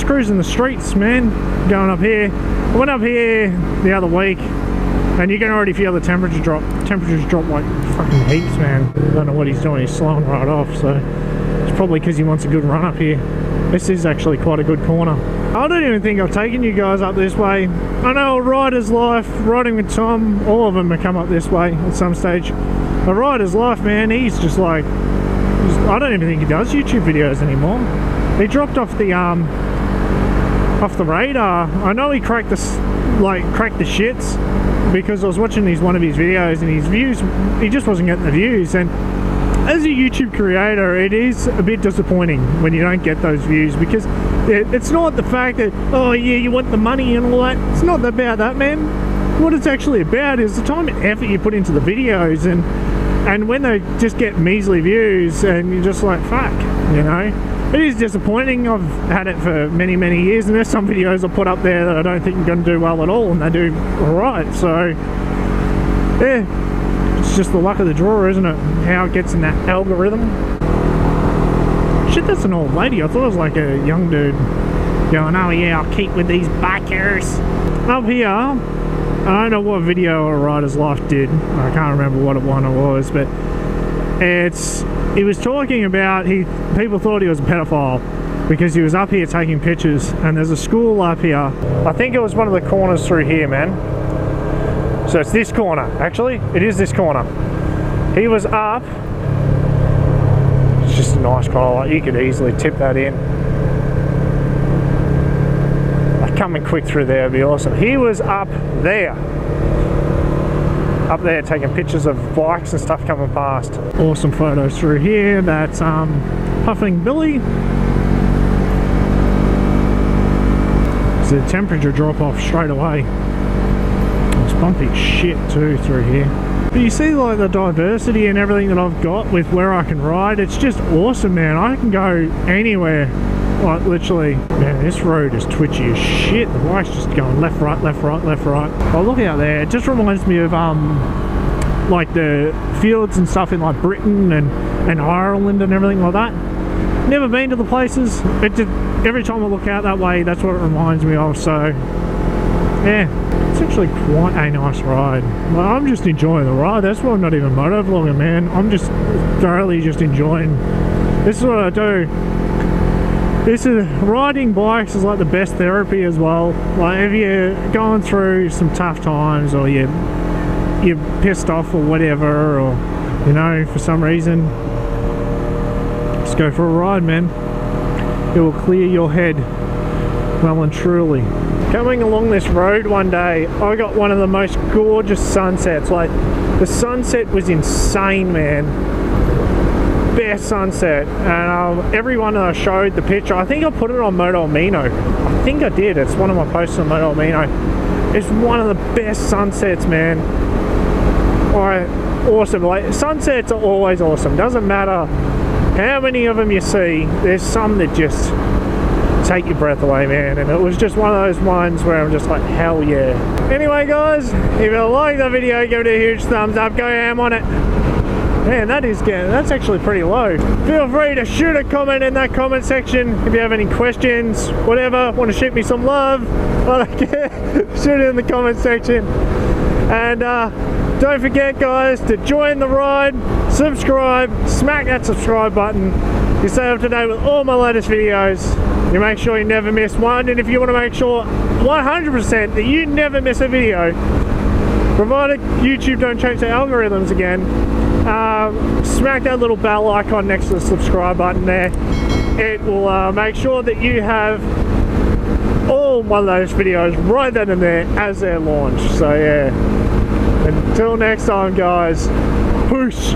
cruising the streets, man, going up here. I went up here the other week, and you can already feel the temperature drop. Temperatures drop like fucking heaps, man. I don't know what he's doing, he's slowing right off, so it's probably because he wants a good run up here. This is actually quite a good corner. I don't even think I've taken you guys up this way. I know Rider's Life, Riding with Tom, all of them have come up this way at some stage. But Rider's Life, man, he's just like, I don't even think he does YouTube videos anymore. He dropped off the radar. I know he cracked the shits, because I was watching one of his videos, and his views, he just wasn't getting the views. And as a YouTube creator, it is a bit disappointing when you don't get those views, because it's not the fact that, oh yeah, you want the money and all that. It's not about that, man. What it's actually about is the time and effort you put into the videos, and when they just get measly views, and you're just like, fuck, you know. It is disappointing. I've had it for many, many years, and there's some videos I put up there that I don't think are going to do well at all, and they do alright. So yeah, it's just the luck of the draw, isn't it? How it gets in that algorithm. Shit, that's an old lady. I thought it was like a young dude going, oh yeah, I'll keep with these bikers. Up here, I don't know what video a Rider's Life did. I can't remember what one it was, but he was talking about, people thought he was a pedophile because he was up here taking pictures, and there's a school up here. I think it was one of the corners through here, man. So it's this corner, actually. It is this corner. He was up. It's just a nice corner, like you could easily tip that in. Like coming quick through there would be awesome. He was up there taking pictures of bikes and stuff coming past. Awesome photos through here. That's Puffing Billy. So the temperature drop off straight away. It's bumpy shit too through here. But you see like the diversity and everything that I've got with where I can ride. It's just awesome, man. I can go anywhere. Like literally, man, this road is twitchy as shit. The bike's just going left, right, left, right, left, right. Oh, look out there. It just reminds me of like the fields and stuff in like Britain and Ireland and everything like that. Never been to the places. Every time I look out that way, that's what it reminds me of. So yeah, it's actually quite a nice ride. Well, I'm just enjoying the ride. That's why I'm not even motovlogging, man. I'm just thoroughly just enjoying. This is what I do. Riding bikes is like the best therapy as well. Like if you're going through some tough times, or you're pissed off or whatever, or you know, for some reason, just go for a ride, man. It will clear your head well and truly. Coming along this road one day, I got one of the most gorgeous sunsets. Like the sunset was insane, man. Best sunset, and everyone that I showed the picture, I think I put it on motovlogging. I think I did. It's one of my posts on motovlogging. It's one of the best sunsets, man. Awesome. Like sunsets are always awesome. Doesn't matter how many of them you see. There's some that just take your breath away, man. And it was just one of those ones where I'm just like, hell yeah. Anyway, guys, if you like the video, give it a huge thumbs up. Go ham on it. Man, that's actually pretty low. Feel free to shoot a comment in that comment section if you have any questions, whatever, want to shoot me some love, I don't care, shoot it in the comment section. And don't forget, guys, to join the ride, subscribe, smack that subscribe button. You stay up to date with all my latest videos. You make sure you never miss one, and if you want to make sure 100% that you never miss a video, provided YouTube don't change the algorithms again, smack that little bell icon next to the subscribe button there. It will make sure that you have all my latest videos right then and there as they're launched. So yeah, until next time, guys, push.